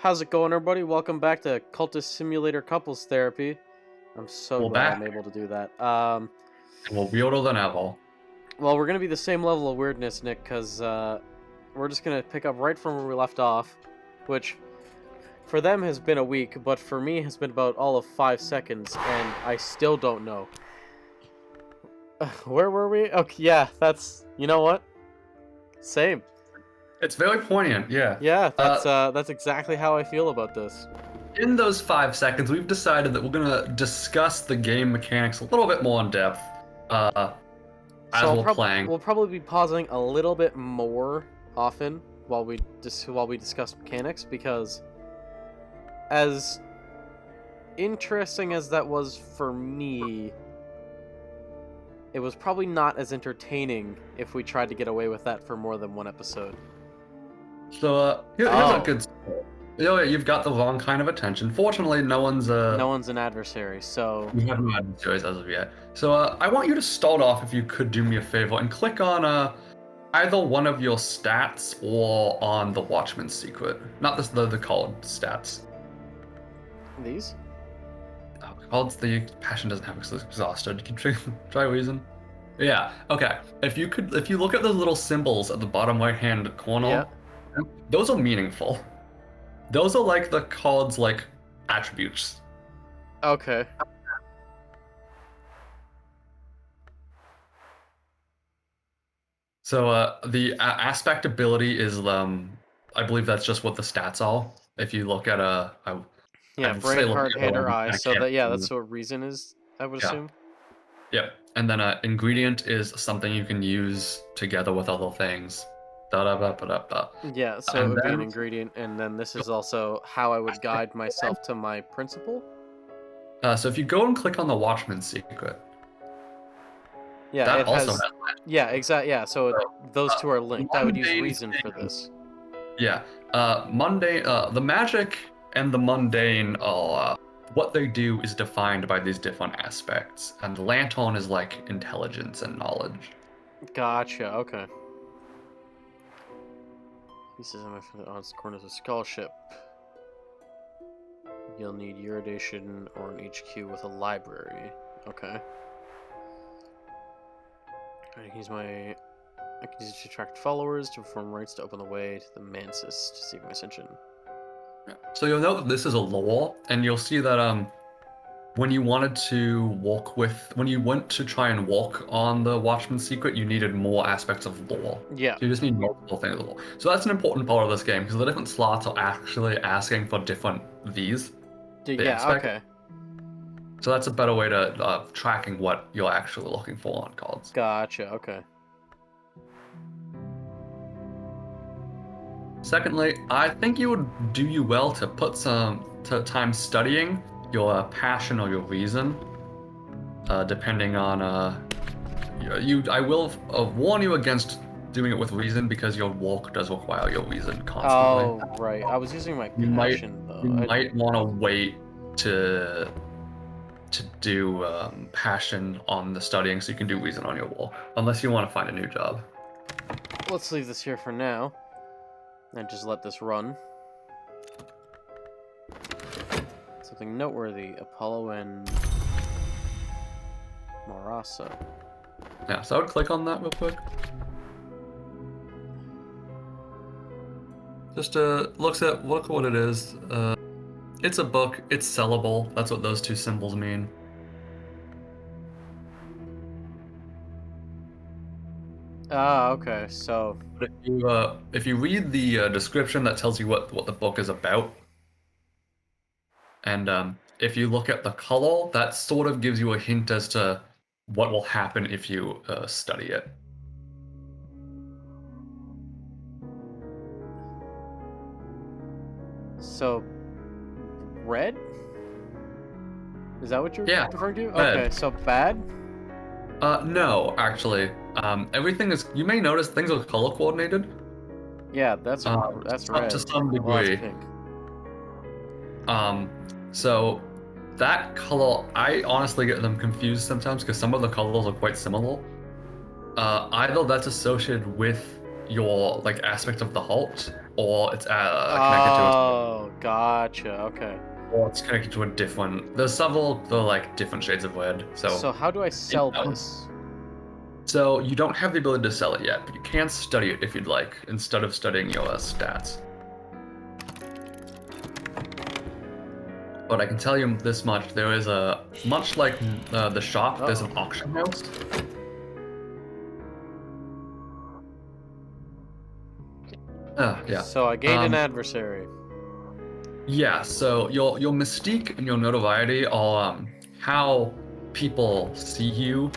How's it going, everybody? Welcome back to Cultist Simulator Couples Therapy. I'm so We're glad back, I'm able to do that. and we're weirder than ever. Well, we're gonna be the same level of weirdness, Nick, because we're just gonna pick up right from where we left off, which for them has been a week, but for me has been about all of 5 seconds, and I still don't know. Where were we? Okay, yeah, you know what? Same. It's very poignant, yeah. Yeah, Uh, that's exactly how I feel about this. in those 5 seconds, we've decided that we're gonna discuss the game mechanics a little bit more in depth, as So we're playing. we'll probably be pausing a little bit more often while we discuss mechanics, because as interesting as that was for me, it was probably not as entertaining if we tried to get away with that for more than one episode. So, here's a good start. You've got the wrong kind of attention. Fortunately, no one's No one's an adversary, so we haven't had any choice as of yet. So, I want you to start off, if you could do me a favor, and click on either one of your stats or on the Watchman's Secret. Not the called stats. these? Oh, called the passion doesn't have exhausted. You can try reason. Yeah. Okay. If you look at the little symbols at the bottom right hand corner, Yeah. those are meaningful. Those are like the card's like attributes. Okay. So the aspect ability is I believe that's just what the stats are. If you look at Yeah, I'd say brain, look heart, at head, or one, eye. I So can't that, yeah, remember. that's what reason is, I would Yeah. assume. Yep. And then ingredient is something you can use together with other things. Da da da da da. Yeah, so it And would be an then ingredient, and then this is also how I would guide myself to my principal. so if you go and click on the Watchman's Secret, Yeah, that it also has. has Yeah, exactly. Yeah, so those two are linked. I would use mundane reason for things. this. Yeah. Mundane. The magic and the mundane are what they do is defined by these different aspects, and the lantern is like intelligence and knowledge. Gotcha. Okay. He says I'm from the odds corners of scholarship. You'll need uridation or an HQ with a library. Okay. I can use I can use it to attract followers, to perform rites, to open the way to the mansis, to seek my ascension. So you'll note that this is a lore, and you'll see that when you went to try and walk on the Watchman's Secret, you needed more aspects of lore. Yeah. So you just need multiple things of lore. So that's an important part of this game, because the different slots are actually asking for different Vs. The Yeah. aspect. Okay. So that's a better way to tracking what you're actually looking for on cards. Gotcha. Okay. Secondly, I think you would do you well to put some time studying your passion or your reason, depending on I will warn you against doing it with reason, because your walk does require your reason constantly. Oh, right. I was using my You might passion though. you might want to wait to do passion on the studying so you can do reason on your wall, unless you want to find a new job. Let's leave this here for now, and just let this run. Something noteworthy: Apollo and Morasa. Yeah, so I would click on that real quick. Just look what it is. It's a book. It's sellable. That's what those two symbols mean. Ah, okay. So, But if you read the description, that tells you what the book is about, and if you look at the color, that sort of gives you a hint as to what will happen if you study it. so red? Is that what you're Yeah, referring to? red. Okay, so bad? No, actually, everything is. You may notice things are color coordinated. Yeah, that's Up red. to some Well, that's degree. pink. So that color, I honestly get them confused sometimes, because some of the colors are quite similar. Either that's associated with your like aspect of the halt, or it's connected to Oh, gotcha. Okay. or it's connected to a different. There's several like different shades of red. So how do I sell Yeah. this? So you don't have the ability to sell it yet, but you can study it if you'd like, instead of studying your stats. But I can tell you this much: there is a much like the shop. There's an auction house. Yeah. So I gained an adversary. Yeah. So your mystique and your notoriety are how people see you,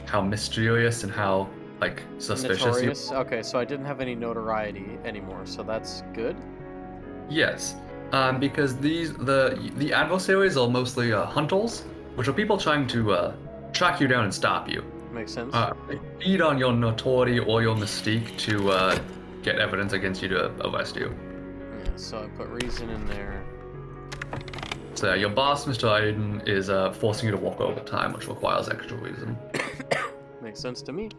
how mysterious and how like suspicious Notorious. you. Okay, so I didn't have any notoriety anymore, so that's good. Yes. Because the adversaries are mostly hunters, which are people trying to track you down and stop you. Makes sense. They feed on your notoriety or your mystique to get evidence against you to arrest you. Yeah, so I put reason in there. So your boss, Mr. Aiden, is forcing you to walk overtime, which requires extra reason. Makes sense to me.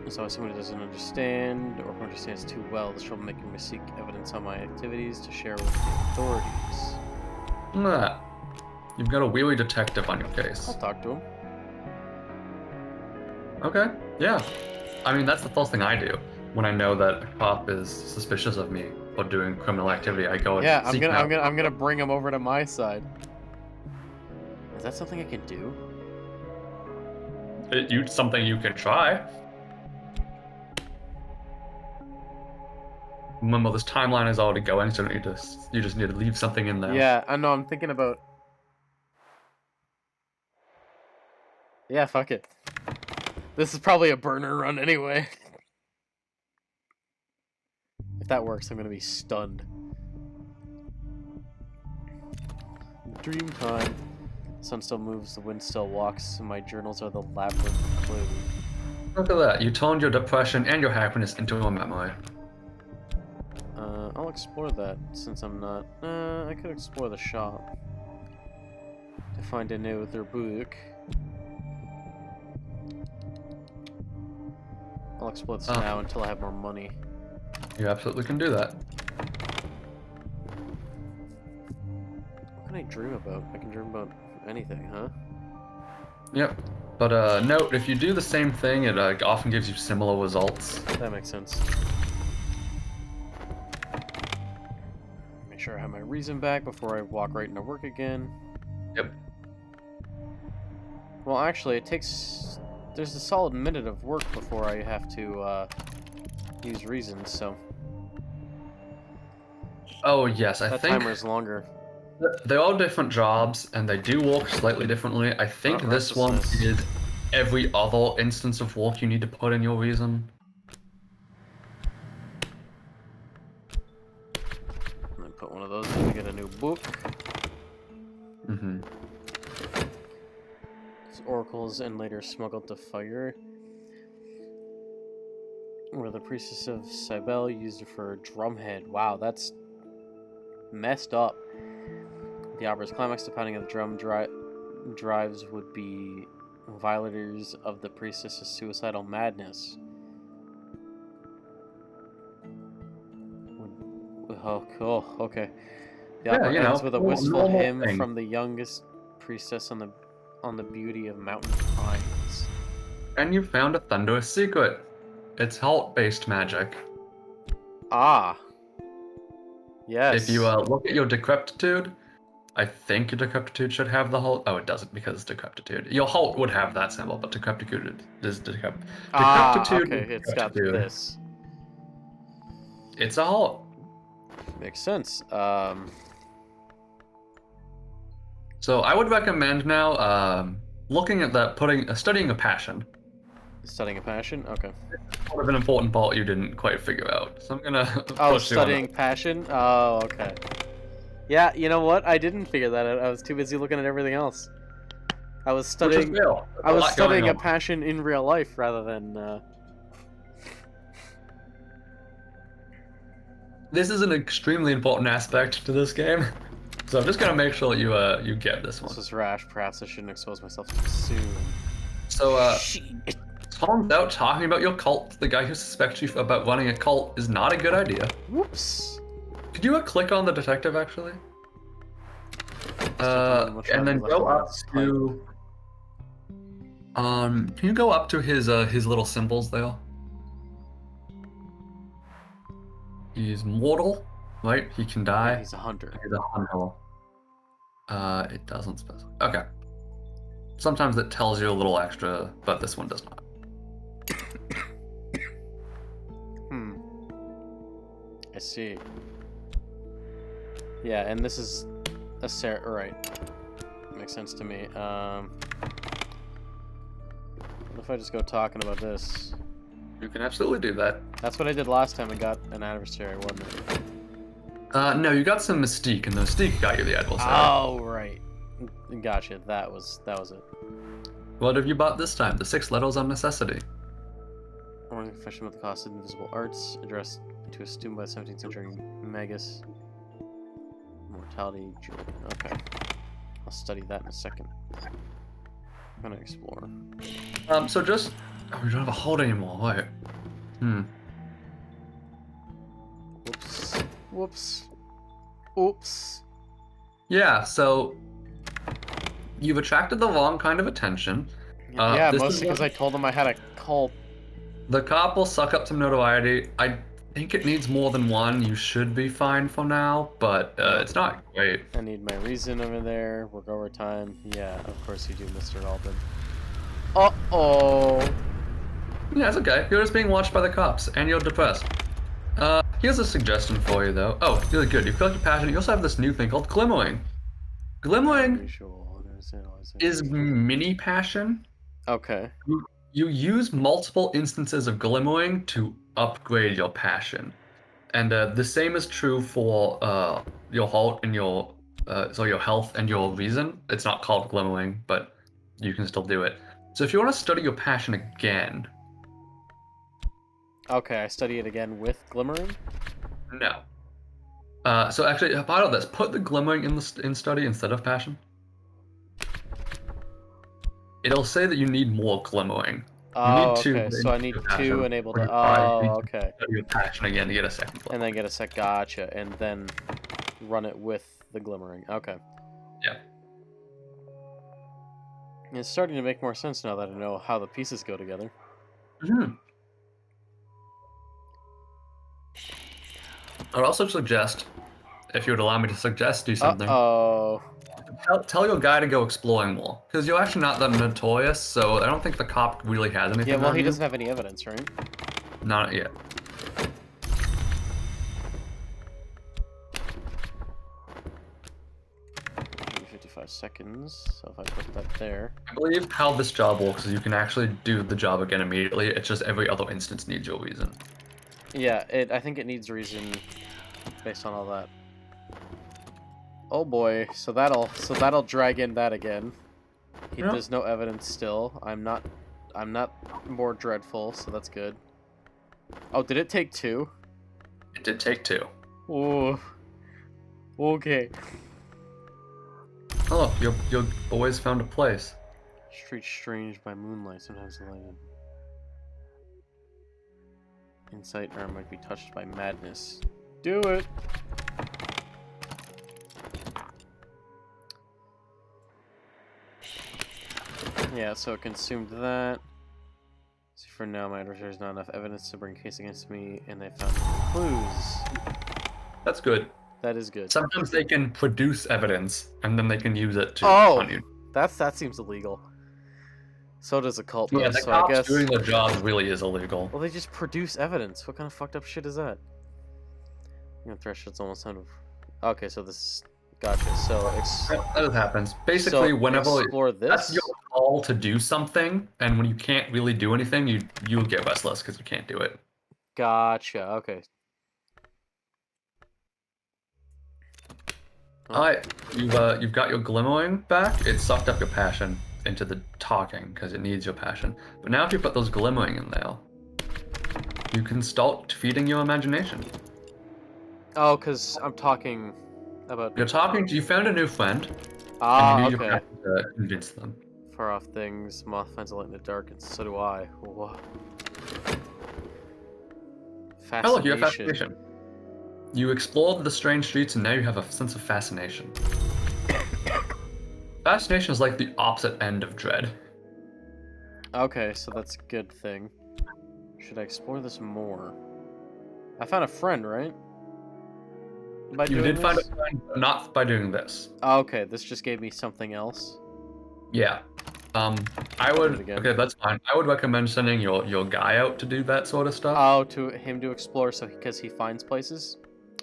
So if somebody doesn't understand or who understands too well, this will make me seek evidence on my activities to share with the authorities. Nah. You've got a wheelie detective on your case. I'll talk to him. Okay, yeah. I mean, that's the first thing I do. When I know that a cop is suspicious of me for doing criminal activity, I go and Yeah, seek him out. I'm gonna bring him over to my side. Is that something I can do? It's something you can try. Remember, this timeline is already going, so you just need to leave something in there. Yeah, I know. I'm thinking about. Yeah, fuck it. This is probably a burner run anyway. If that works, I'm gonna be stunned. Dream time. The sun still moves, the wind still walks, and my journals are the labyrinth clue. Look at that. You turned your depression and your happiness into a memory. I'll explore that since I'm not. I could explore the shop to find another book. I'll explore this now until I have more money. You absolutely can do that. What can I dream about? I can dream about anything, huh? Yep. But note, if you do the same thing, it often gives you similar results. That makes sense. Make sure I have my reason back before I walk right into work again. Yep. Well, actually, it takes... There's a solid minute of work before I have to, use reasons, so... Oh, yes, I that think... timer is longer. They're all different jobs, and they do work slightly differently. I think this one is every other instance of work you need to put in your reason. I'm gonna put one of those in to get a new book. Mm-hmm. Oracles and later smuggled to fire. Where the priestess of Cybele used it for a drumhead. Wow, that's messed up. The opera's climax, the pounding of the drum drives would be violators of the priestess's suicidal madness. Oh, cool. Okay. The opera ends with a wistful hymn from the youngest priestess on the beauty of mountain pines. And you found a thunderous secret. It's heart-based magic. Ah. Yes. If you look at your decrepitude, I think your decrepitude should have the halt. Oh, it doesn't because it's decrepitude. Your halt would have that symbol, but decrepitude is decrepitude. Okay, it's got this. It's a halt. Makes sense. So I would recommend now looking at that, studying a passion. Studying a passion? Okay. Sort of an important part you didn't quite figure out. So I'm gonna studying passion? Oh, okay. Yeah, you know what? I didn't figure that out. I was too busy looking at everything else. I was studying a passion in real life rather than This is an extremely important aspect to this game. So I'm just gonna make sure you get this one. This is rash. Perhaps I shouldn't expose myself too soon. So turns out talking about your cult to the guy who suspects you about running a cult is not a good idea. Whoops. Could you click on the detective actually? Much And then rather go left up to. Can you go up to his little symbols there? He's mortal, right? He can die. Yeah, he's a hunter. He's a hunter. It doesn't specify. Okay. Sometimes it tells you a little extra, but this one does not. I see. Yeah, and this is a right. Makes sense to me. What if I just go talking about this? You can absolutely do that. That's what I did last time and got an adversary, wasn't it? No, you got some mystique, and the mystique got you the adversary. Oh, right. Gotcha. That was it. What have you bought this time? The 6 letters of necessity. Oral confession about the cost of invisible arts, addressed to a student by the 17th century Magus. Mortality, Julian. Okay. I'll study that in a second. I'm gonna explore. So just... Oh, we don't have a hold anymore, right? Whoops. Whoops. Oops. Yeah, so... You've attracted the wrong kind of attention. Yeah, mostly because I told them I had a cult. The cop will suck up some notoriety. I think it needs more than one. You should be fine for now, but it's not great. I need my reason over there. Work overtime. Yeah, of course you do, Mr. Alden. Uh-oh. Yeah, it's okay. You're just being watched by the cops, and you're depressed. Here's a suggestion for you, though. Oh, really good. You feel like you're passionate. You also have this new thing called glimmering. Glimmering is mini passion. Okay. You use multiple instances of glimmering to upgrade your passion, and the same is true for your health and your your health and your reason. It's not called glimmering, but you can still do it. So if you want to study your passion again, okay, I study it again with glimmering. no. So actually, part of this, put the glimmering in study instead of passion. It'll say that you need more glimmering. Oh, okay. So I need 2 enabled to. Oh, okay. Study your passion again to get a second glimmering. And then get a sec. Gotcha. And then run it with the glimmering. Okay. Yeah. It's starting to make more sense now that I know how the pieces go together. Mm-hmm. I'd also suggest, if you would allow me to suggest do something. Oh. Tell your guy to go exploring more, because you're actually not that notorious, so I don't think the cop really has anything. Yeah, well, on he you. doesn't have any evidence, right? Not yet. 55 seconds. So if I put that there. I believe how this job works is you can actually do the job again immediately. It's just every other instance needs your reason. Yeah, I think it needs reason based on all that. Oh boy, so that'll drag in that again. There's no evidence still. I'm not more dreadful, so that's good. Oh, did it take 2? It did take 2. Ooh. Okay. Oh, your boys found a place. Street strange by moonlight, sometimes lighted. Insight arm might be touched by madness. Do it! Yeah, so it consumed that. So for now, my adversary's not enough evidence to bring a case against me, and they found clues. That's good. That is good. Sometimes they can produce evidence, and then they can use it to hunt you. That seems illegal. So does a cult. Yeah, the so cops I guess doing their job really is illegal. Well, they just produce evidence. What kind of fucked up shit is that? Threshold's almost out of. Okay, so this is. Gotcha. So that happens. Basically, so whenever explore this. That's your call to do something, and when you can't really do anything, you get restless because you can't do it. Gotcha. Okay. Alright, you've got your glimmering back. It sucked up your passion into the talking because it needs your passion. But now if you put those glimmering in there, you can start feeding your imagination. Oh, because I'm talking about. You're talking. You found a new friend. Ah, and you need okay. your passion to convince them. Far off things, moth finds a light in the dark, and so do I. Whoa. Fascination. Oh, look, you have fascination. You explored the strange streets, and now you have a sense of fascination. Fascination is like the opposite end of dread. Okay, so that's a good thing. Should I explore this more? I found a friend, right? By You doing did find a this? friend, but not by doing this. Oh, okay, this just gave me something else. Yeah. I I'll do would. it again. Okay, that's fine. I would recommend sending your guy out to do that sort of stuff. Oh, to him to explore, so because he finds places.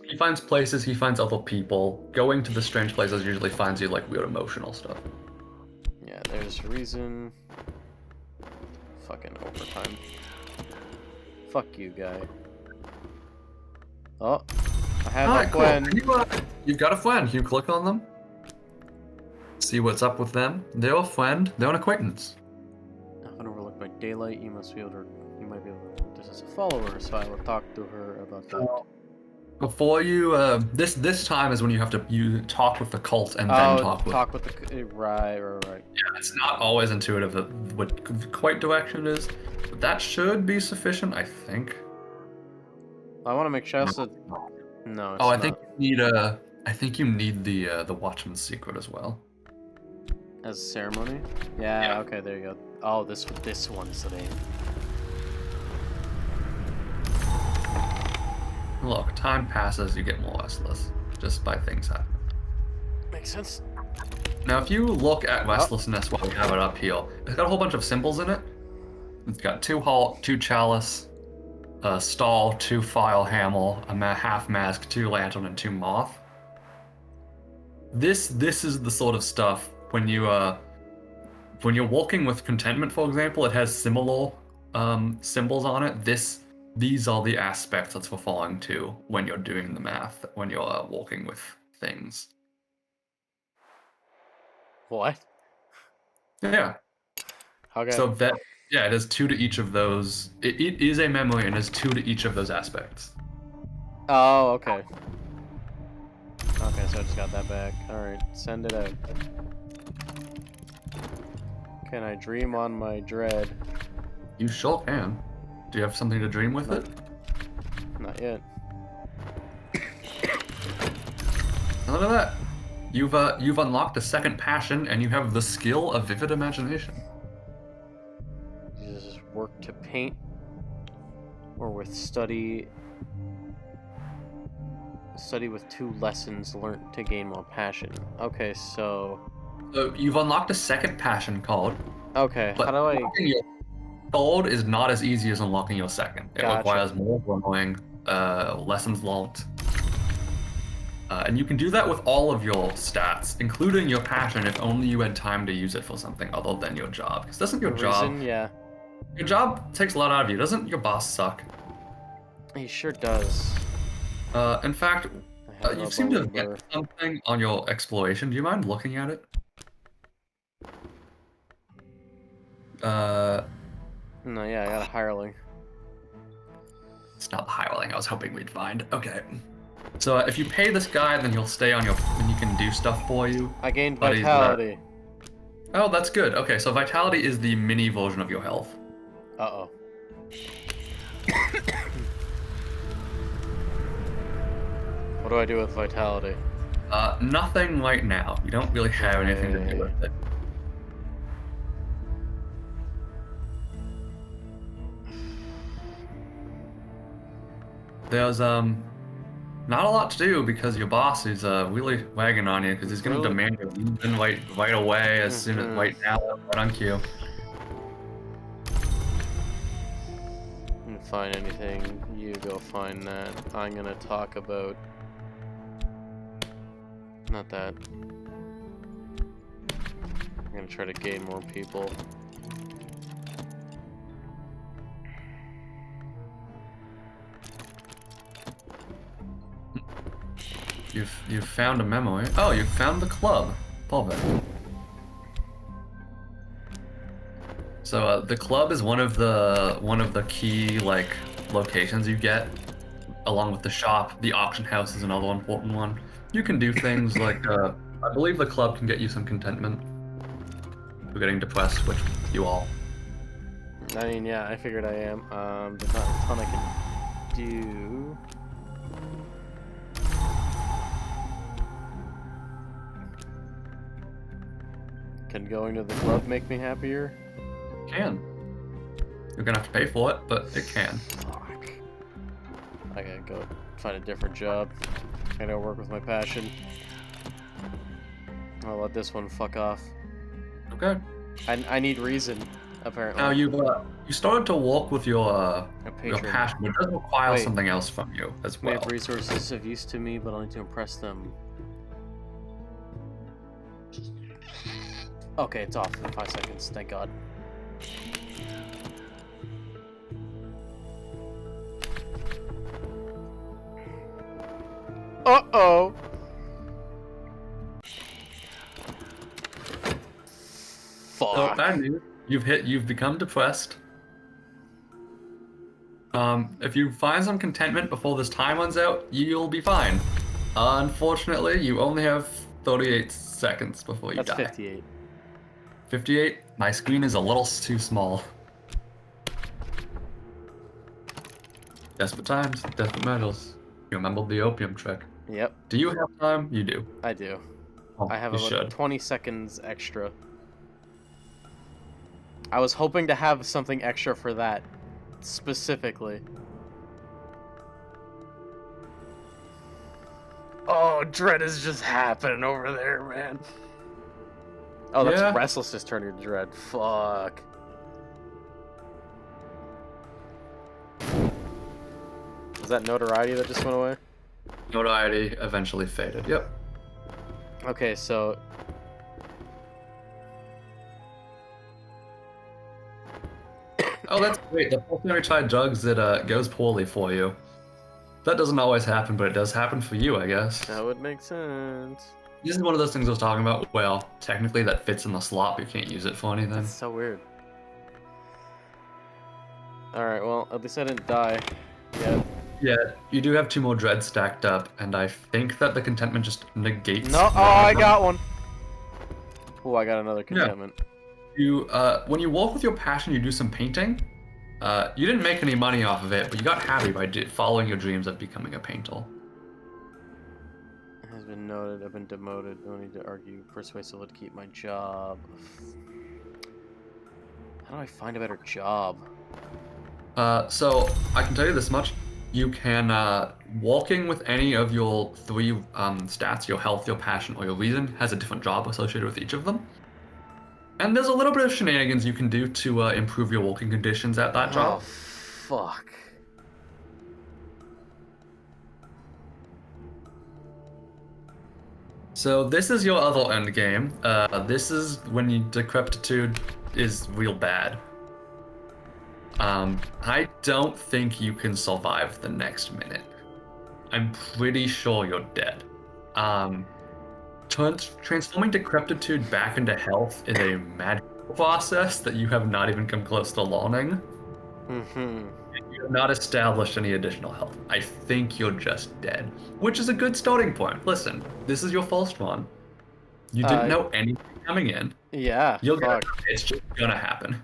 He finds places. He finds other people. Going to the strange places usually finds you like weird emotional stuff. Yeah, there's a reason. Fucking overtime. Fuck you, guy. Oh, I have a friend. You've got a friend. You click on them. See what's up with them. They're a friend. They're an acquaintance. Often overlooked by daylight, you might be able to this as a follower, so I will talk to her about that. Before you, this time is when you have to talk with the cult and then talk with the right. Yeah, it's not always intuitive what the quite direction is, but that should be sufficient, I think. I want to make sure that no. It's I not. think you need the Watchman's Secret as well. As a ceremony? Yeah. Okay, there you go. Oh, this one's the name. Look, time passes, you get more restless just by things happening. Makes sense. Now, if you look at restlessness while we have it up here, it's got a whole bunch of symbols in it. It's got 2 halt, 2 chalice, a stall, 2 file hammer, a half mask, 2 lantern, and 2 moth. This is the sort of stuff when you're walking with contentment, for example, it has similar symbols on it. These are the aspects that's referring to when you're doing the math, when you're walking with things. What? Yeah. Okay. So it has 2 to each of those. It is a memory and has 2 to each of those aspects. Oh, okay. Okay, so I just got that back. Alright, send it out. Can I dream on my dread? You sure can. Do you have something to dream with it? Not yet. Look at that. You've unlocked a second passion, and you have the skill of vivid imagination. Does this work to paint, or with study? Study with 2 lessons learned to gain more passion. Okay, so. So you've unlocked a second passion called. Okay, but how do I? Your third is not as easy as unlocking your second. It Gotcha. requires more growing, lessons learned. And you can do that with all of your stats, including your passion, if only you had time to use it for something other than your job. Because doesn't your job... Yeah. Your job takes a lot out of you. Doesn't your boss suck? He sure does. In fact, you seem to get something on your exploration. Do you mind looking at it? No, yeah, I got a hireling. It's not the hireling I was hoping we'd find. Okay. So if you pay this guy, then he'll stay on and he can do stuff for you. I gained vitality. Oh, that's good. Okay, so vitality is the mini version of your health. Uh-oh. What do I do with vitality? Nothing right now. You don't really have anything to do with it. There's not a lot to do because your boss is really wagging on you because he's gonna demand your leave right away as soon as right now, right on cue. Didn't find anything. You go find that. I'm gonna talk about. Not that. I'm gonna try to gain more people. You've found a memory. Oh, you found the club. Perfect. So the club is one of the key locations you get, along with the shop. The auction house is another important one. You can do things like I believe the club can get you some contentment. You're getting depressed, which you all. I mean, yeah, I figured I am. There's not a ton I can do. Can going to the club make me happier? Can. You're gonna have to pay for it, but it can. Fuck. I gotta go find a different job. I gotta work with my passion. I'll let this one fuck off. Okay. I need reason, apparently. Now you started to walk with your A patron. passion, but it does require Wait. something else from you as May well. have resources of use to me, but I'll need to impress them. Okay, it's off in 5 seconds, thank God. Uh-oh! So Fuck. bad news. You've become depressed. If you find some contentment before this time runs out, you'll be fine. Unfortunately, you only have 38 seconds before you That's die. 58. 58? My screen is a little too small. Desperate times, desperate medals. You remembered the opium trick. Yep, Do you have time? You do. I do. Oh, I have you about should. 20 seconds extra. I was hoping to have something extra for that, specifically. Oh, dread is just happening over there, man. Oh, that's Yeah. restlessness turning to dread. Fuck. Was that notoriety that just went away? Notoriety eventually faded. Yep. Okay, so... Oh, that's great. The first time you try drugs, it goes poorly for you. That doesn't always happen, but it does happen for you, I guess. That would make sense. This is one of those things I was talking about. Well, technically that fits in the slot, but you can't use it for anything. That's so weird. Alright, well, at least I didn't die yet. Yeah, you do have 2 more dreads stacked up, and I think that the contentment just negates. No, oh, I got one! Oh, I got another contentment. You, when you walk with your passion, you do some painting. You didn't make any money off of it, but you got happy by following your dreams of becoming a painter. Has been noted, I've been demoted. No need to argue persuasively to keep my job. How do I find a better job? So I can tell you this much. You can, walking with any of your 3 stats, your health, your passion, or your reason, has a different job associated with each of them. And there's a little bit of shenanigans you can do to improve your walking conditions at that Oh, job. fuck. So this is your other end game. This is when decrepitude is real bad. I don't think you can survive the next minute. I'm pretty sure you're dead. Transforming decrepitude back into health is a magical process that you have not even come close to learning. Mm-hmm. You have not established any additional health. I think you're just dead, which is a good starting point. Listen, this is your first one. You didn't know anything coming in. Yeah, fuck. It's just gonna happen.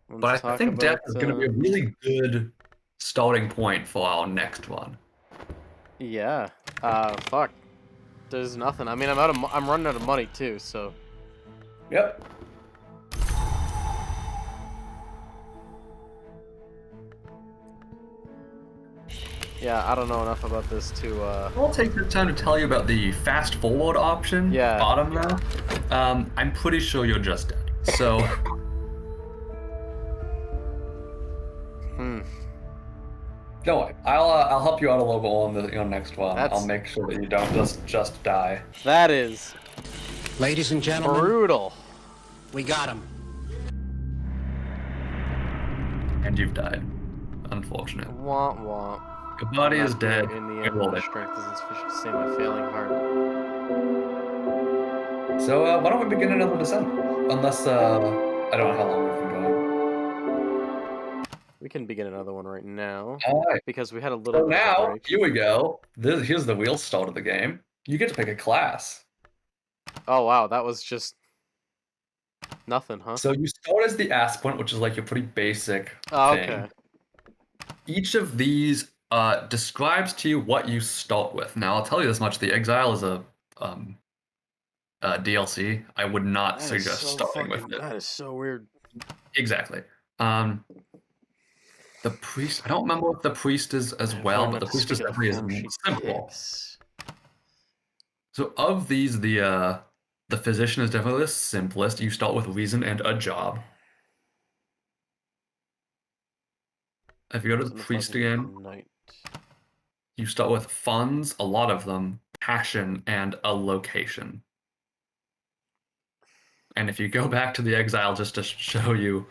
Let's But I think death is gonna be a really good starting point for our next one. Yeah. Fuck. There's nothing. I mean, I'm running out of money too, so. Yep. Yeah, I don't know enough about this to, I'll take the time to tell you about the fast forward option. Yeah. Bottom there. I'm pretty sure you're just dead. So. Don't worry. I'll help you out a little bit on your next one. I'll make sure that you don't just die. That is. Ladies and gentlemen, Brutal. we got him. And you've died. Unfortunate. Womp womp. Your body is dead. In the You end, rolled my it. strength isn't sufficient to save my failing heart. So why don't we begin another descent? Unless I don't know how long we've been going. We can begin another one right now. All right. Because we had a little So bit of a now, break. here we go. Here's the real start of the game. You get to pick a class. Oh wow, that was just nothing, huh? So you start as the aspirant, which is like your pretty basic Oh, thing. okay. Each of these describes to you what you start with. Now, I'll tell you this much: the Exile is um, DLC. I would not That is suggest so starting with fucking. it. That is so weird. Exactly. Um, the priest. I don't remember what the priest is as I've well, learned but not the to priest speak is of the definitely is form more she simple. picks. So of these, the physician is definitely the simplest. You start with reason and a job. If you go to the In the priest fucking again, night. you start with funds, a lot of them, passion, and a location. And if you go back to the exile, just to show you,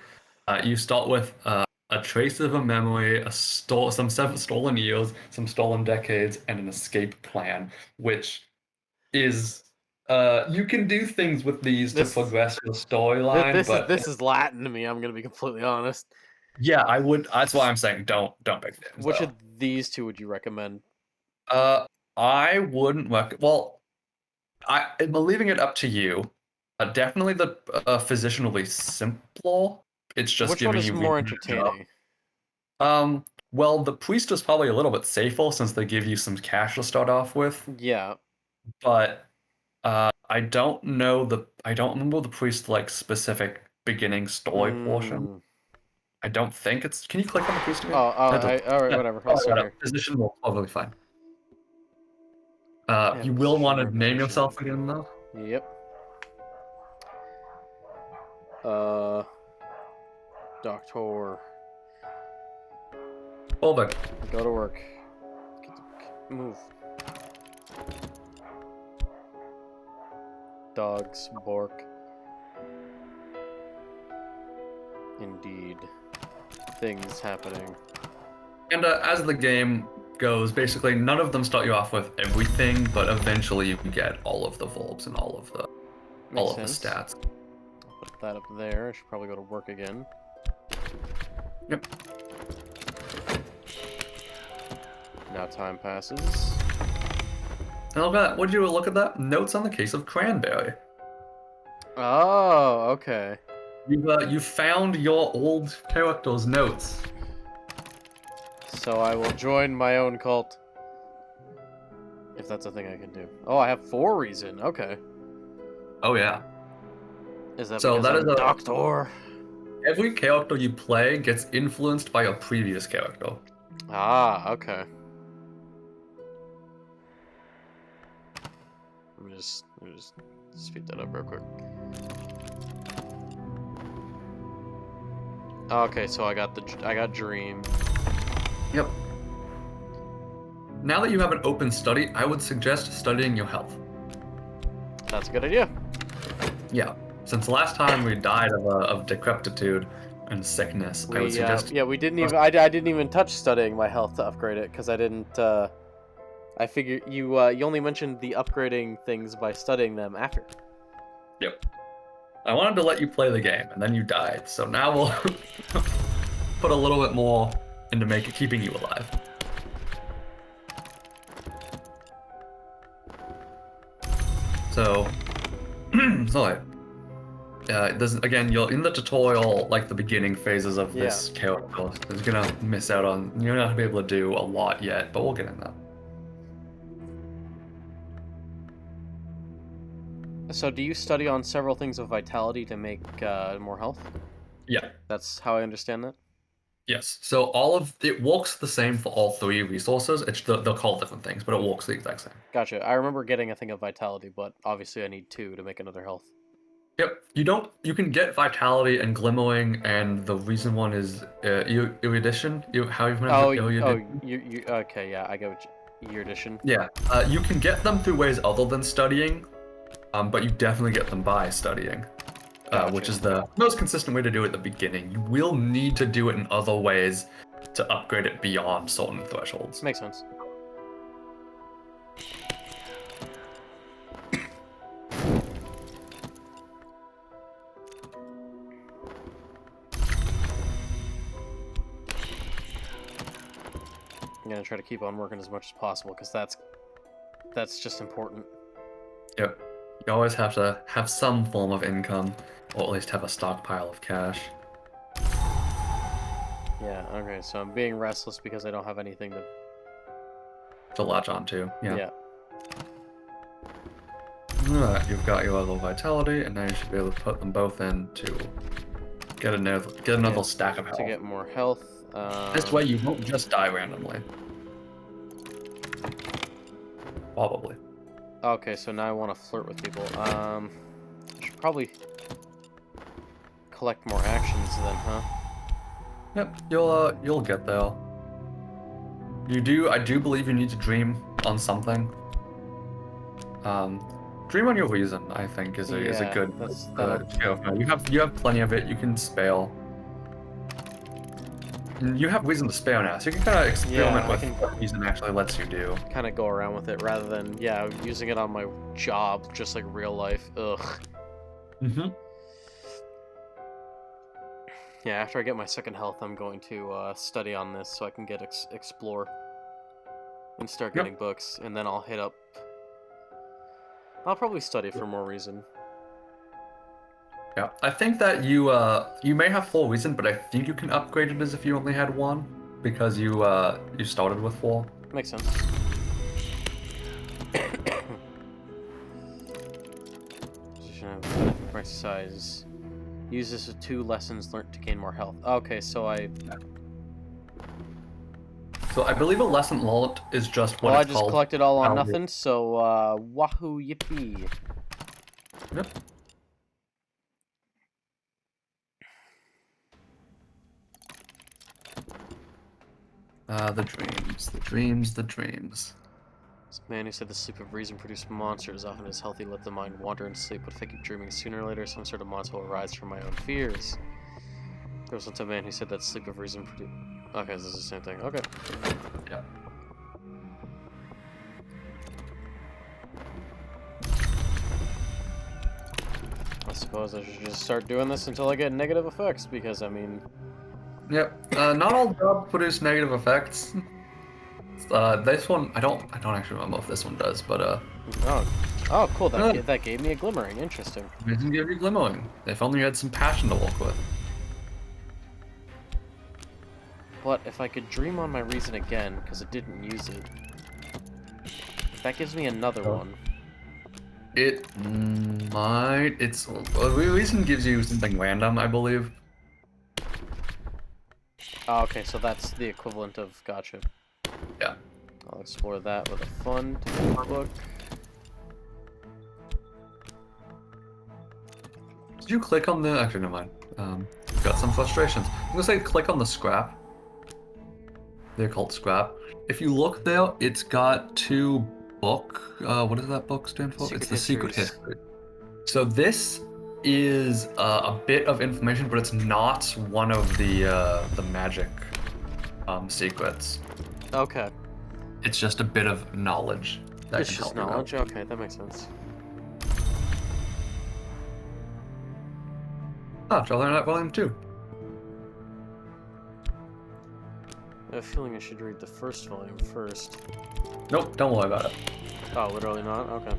you start with a trace of a memory, some seven stolen years, some stolen decades, and an escape plan, which is you can do things with these to This progress your storyline, but this is Latin to me. I'm gonna be completely honest. yeah, I would. That's why I'm saying don't pick the Which exile. of these two would you recommend? Uh, I wouldn't well, I'm leaving it up to you. Definitely the physician will be simpler. It's just Which one giving is you more reason to job. entertaining? Well, the priest is probably a little bit safer since they give you some cash to start off with, Yeah. but I don't remember the priest like specific beginning story portion. Mm. I don't think it's. Can you click on the priest again? All That does. right, Yeah, whatever. I'll start here. physician will probably fine. Yeah, You will physician want to or name physician. yourself again though. Yep. Uh, Doctor. Bulbeck. Go to work. Move. Dogs bark. Indeed. Things happening. And as the game goes, basically none of them start you off with everything, but eventually you get all of the verbs and all of Makes the sense. stats. I'll put that up there. I should probably go to work again. Yep. Now time passes. And look at that. Would you look at that? Notes on the case of Cranberry. Oh, okay. You found your old character's notes. So I will join my own cult. If that's a thing I can do. Oh, I have 4 reason. Okay. Oh yeah. Is that So because that is I'm a Doctor? every character you play gets influenced by a previous character. Ah, okay. Let me just speed that up real quick. Okay, so I got Dream. Yep. Now that you have an open study, I would suggest studying your health. That's a good idea. Yeah. Since last time we died of decrepitude and sickness, I would suggest. Yeah, we didn't even. I didn't even touch studying my health to upgrade it because I didn't. I figure you only mentioned the upgrading things by studying them after. Yep. I wanted to let you play the game, and then you died. So now we'll put a little bit more into keeping you alive. So, sorry. There's again, you're in the tutorial, like the beginning phases of this character. There's gonna miss out on. You're not gonna be able to do a lot yet, but we'll get in that. So, do you study on several things of vitality to make more health? Yeah. That's how I understand that. Yes. So all of it works the same for all 3 resources. It's they'll call different things, but it works the exact same. Gotcha. I remember getting a thing of vitality, but obviously I need 2 to make another health. Yep. You can get vitality and glimmering, and the reason one is erudition. How you pronounce it? Erudition? You. Okay, yeah, I go erudition. Yeah. You can get them through ways other than studying, but you definitely get them by studying. Gotcha. Which is the most consistent way to do it at the beginning. You will need to do it in other ways to upgrade it beyond certain thresholds. Makes sense. I'm gonna try to keep on working as much as possible because that's just important. Yep. You always have to have some form of income, or at least have a stockpile of cash. Yeah, okay, so I'm being restless because I don't have anything To latch onto. Yeah. Yeah. Alright, you've got your level of vitality, and now you should be able to put them both in to get another Yeah, stack of health. to get more health. This way you won't just die randomly. Probably. Okay, so now I want to flirt with people. I should probably collect more actions then, huh? Yep, you'll get there. I do believe you need to dream on something. Dream on your reason, I think, is a Yeah, good that'll- you have plenty of it, you can spare. And you have reason to spare now, so you can kinda experiment with what reason actually lets you do. kind of go around with it rather than, yeah, using it on my job, just like real life. Ugh. Mm-hmm. Yeah, after I get my second health, I'm going to study on this so I can get explore and start Yep. getting books, and then I'll hit up. I'll probably study for more reason. Yeah, I think that you may have 4 reason, but I think you can upgrade it as if you only had 1, because you started with 4. Makes sense. Position of exercise. Use this with 2 lessons learned to gain more health. Okay, so So I believe a lesson learned is just what well, I it's just called. collected all on Boundary. nothing, so wahoo yippee. Yep. The dreams. This man who said the sleep of reason produced monsters. Often it is healthy, let the mind wander in sleep, but if I keep dreaming, sooner or later some sort of monster will arise from my own fears. There was once a man who said that sleep of reason produced... Okay, this is the same thing. Okay. Yeah. I suppose I should just start doing this until I get negative effects, because, I mean... Yep. Not all jobs produce negative effects. This one, I don't actually remember if this one does, but Oh, cool, that gave me a glimmering. Interesting. it can give you glimmering. If only you had some passion to work with. But if I could dream on my reason again, because I didn't use it... If that gives me another one... It might. Reason gives you something random, I believe. Oh, okay, so that's the equivalent of gotcha. Yeah. I'll explore that with a fun book. Did you click on the? Actually, never mind. Got some frustrations. I'm gonna say click on the scrap. The occult scrap. If you look there, it's got 2 book. What does that book stand for? It's the Secret History. So this is a bit of information, but it's not one of the magic secrets. Okay. It's just a bit of knowledge that It's can just help you out. knowledge. Okay, that makes sense. Ah, try learn that volume 2. I have a feeling I should read the first volume first. Nope, don't worry about it. Oh, literally not? Okay.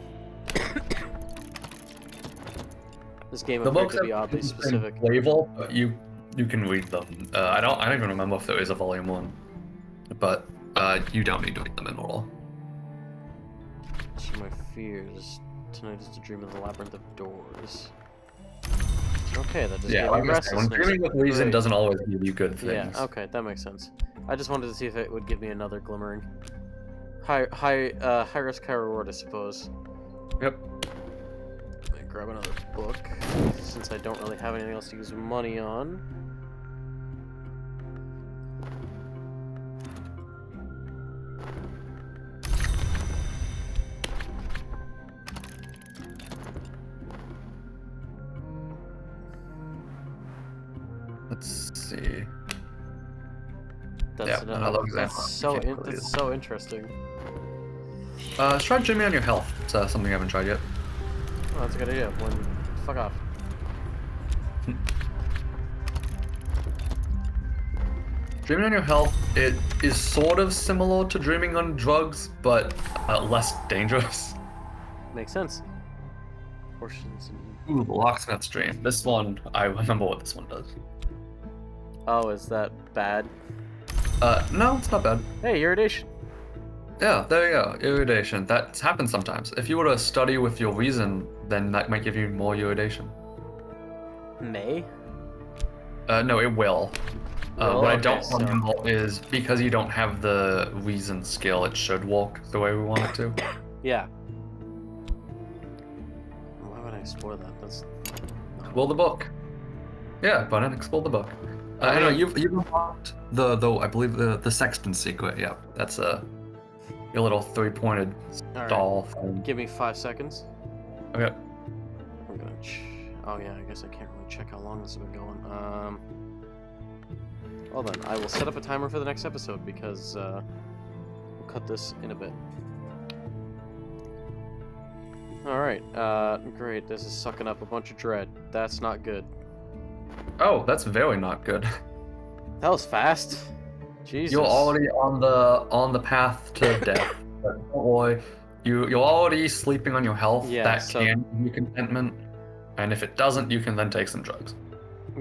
This game The appeared books to be have oddly the same specific. label, but you can read them. I don't even remember if there is a volume 1, but you don't need to read them in order. So my fears. Tonight is to dream of the labyrinth of doors. Okay, that just Yeah, gave like me I said, when restlessness. dreaming with reason Great. doesn't always give you good Yeah, things. okay, that makes sense. I just wanted to see if it would give me another glimmering. High risk, high reward, I suppose. Yep. Let me grab another book, since I don't really have anything else to use money on. Let's see. That's Yeah, another example. that's You can't really that's so interesting. Try dreaming on your health. It's something I haven't tried yet. Oh, that's a good idea. Fuck off. Dreaming on your health, it is sort of similar to dreaming on drugs, but less dangerous. Makes sense. Portions and... Ooh, the locksmith's dream. This one, I remember what this one does. Oh, is that bad? No, it's not bad. Hey, irradiation. Yeah, there you go. Iridation. That happens sometimes. If you were to study with your reason, then that might give you more iridation. May? No, it will. What I Okay, don't so- remember is because you don't have the reason skill, it should work the way we want it to. Yeah. Why would I explore that? That's... Explore the book. Yeah, Brennan, explore the book. I know you've unlocked the I believe the sexton secret. Yeah, that's your little three-pointed Alright. doll thing. Give me 5 seconds. Okay. I'm gonna oh yeah, I guess I can't really check how long this has been going. Well then, I will set up a timer for the next episode because we'll cut this in a bit. Alright, great. This is sucking up a bunch of dread. That's not good. Oh, that's very not good. That was fast. Jesus. You're already on the path to death. But don't worry, you're already sleeping on your health. Yeah, that so- can give you contentment, and if it doesn't, you can then take some drugs.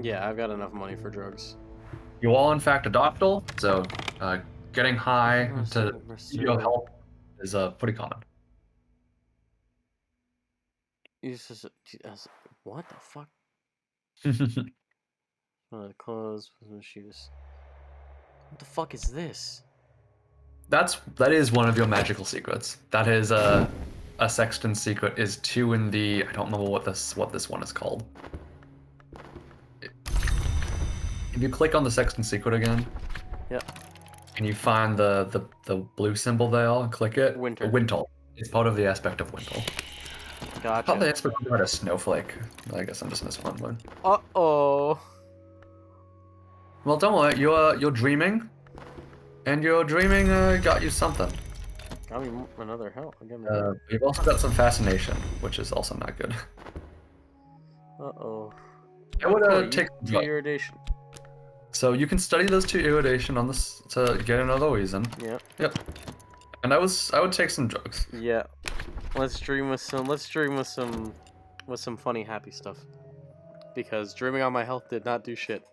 Yeah, I've got enough money for drugs. You are in fact a doctor, so getting high to your health is pretty common. What the fuck? Clothes, shoes. What the fuck is this? That is one of your magical secrets. That is a sexton secret. Is two in the I don't remember what this one is called. If you click on the sexton secret again, Yep. and you find the blue symbol there, and click it. Winter. Winter. It's part of the aspect of winter. Gotcha. Probably aspect about a snowflake. I guess I'm just misremembering. Uh-oh. Well, don't worry. You're dreaming, and your dreaming got you something. Got me another help. You've also got some fascination, which is also not good. Uh-oh. I would Oh, take you do irradiation. So you can study those two irradiation on this to get another reason. Yep. Yep. And I would take some drugs. Yeah. Let's dream with some funny happy stuff. Because dreaming on my health did not do shit.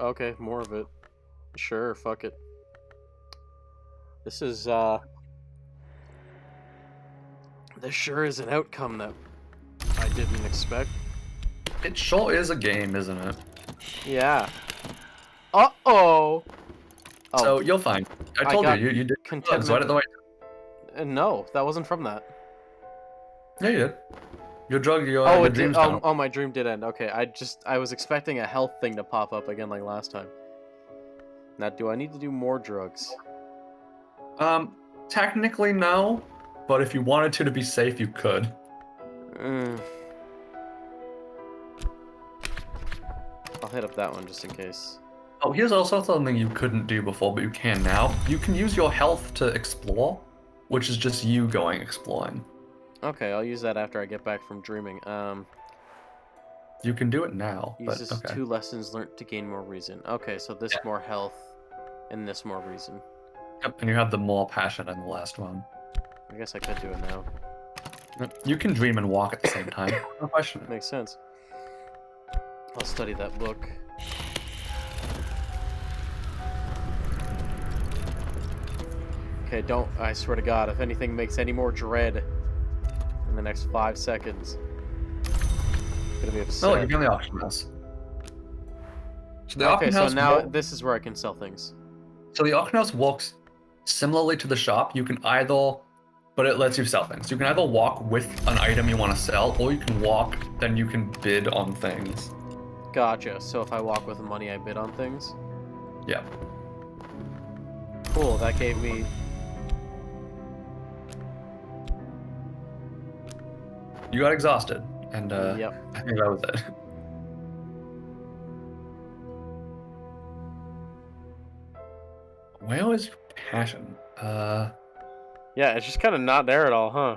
Okay, more of it. Sure, fuck it. This sure is an outcome that I didn't expect. It sure is a game, isn't it? Yeah. Uh-oh! Oh, So you'll find. I told you did drugs contentment. right at the way. No, that wasn't from that. Yeah, you did. Your drug, your Oh, it did. dreams Oh, count. oh, my dream did end. Okay, I was expecting a health thing to pop up again like last time. Now, do I need to do more drugs? Technically no, but if you wanted to be safe, you could. I'll hit up that one just in case. Oh, here's also something you couldn't do before, but you can now. You can use your health to explore, which is just you going exploring. Okay, I'll use that after I get back from dreaming. You can do it now, but Uses okay. 2 lessons learned to gain more reason. Okay, so this more health, and this more reason. Yep, and you have the more passion in the last one. I guess I could do it now. Yep, you can dream and walk at the same time. No question. Makes sense. I'll study that book. Okay, don't. I swear to God, if anything makes any more dread in the next 5 seconds, I'm gonna be upset. No, you're in the auction house. So the Okay, auction so house now wo- this is where I can sell things. So the auction house works similarly to the shop. You can either, but it lets you sell things. You can either walk with an item you want to sell, or you can walk, then you can bid on things. Gotcha. So if I walk with the money, I bid on things? Yeah. Cool, that gave me... You got exhausted, and Yep. I think that was it. Where was your passion? Yeah, it's just kind of not there at all, huh?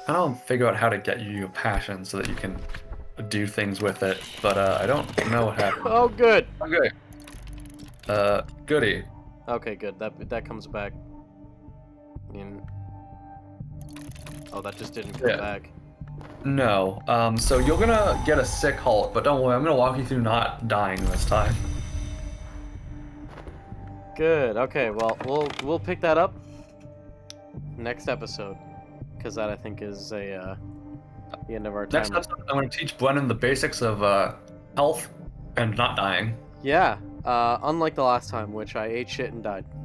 I don't figure out how to get you your passion so that you can do things with it, but I don't know what happened. Oh, good. Okay. Goody. Okay, good. That comes back. In. Oh, that just didn't come Yeah. back. No. So you're gonna get a sick halt, but don't worry, I'm gonna walk you through not dying this time. Good. Okay. Well, we'll pick that up next episode, because that I think is the end of our time. Next episode, I'm gonna teach Brennan the basics of health and not dying. Yeah. Unlike the last time, which I ate shit and died.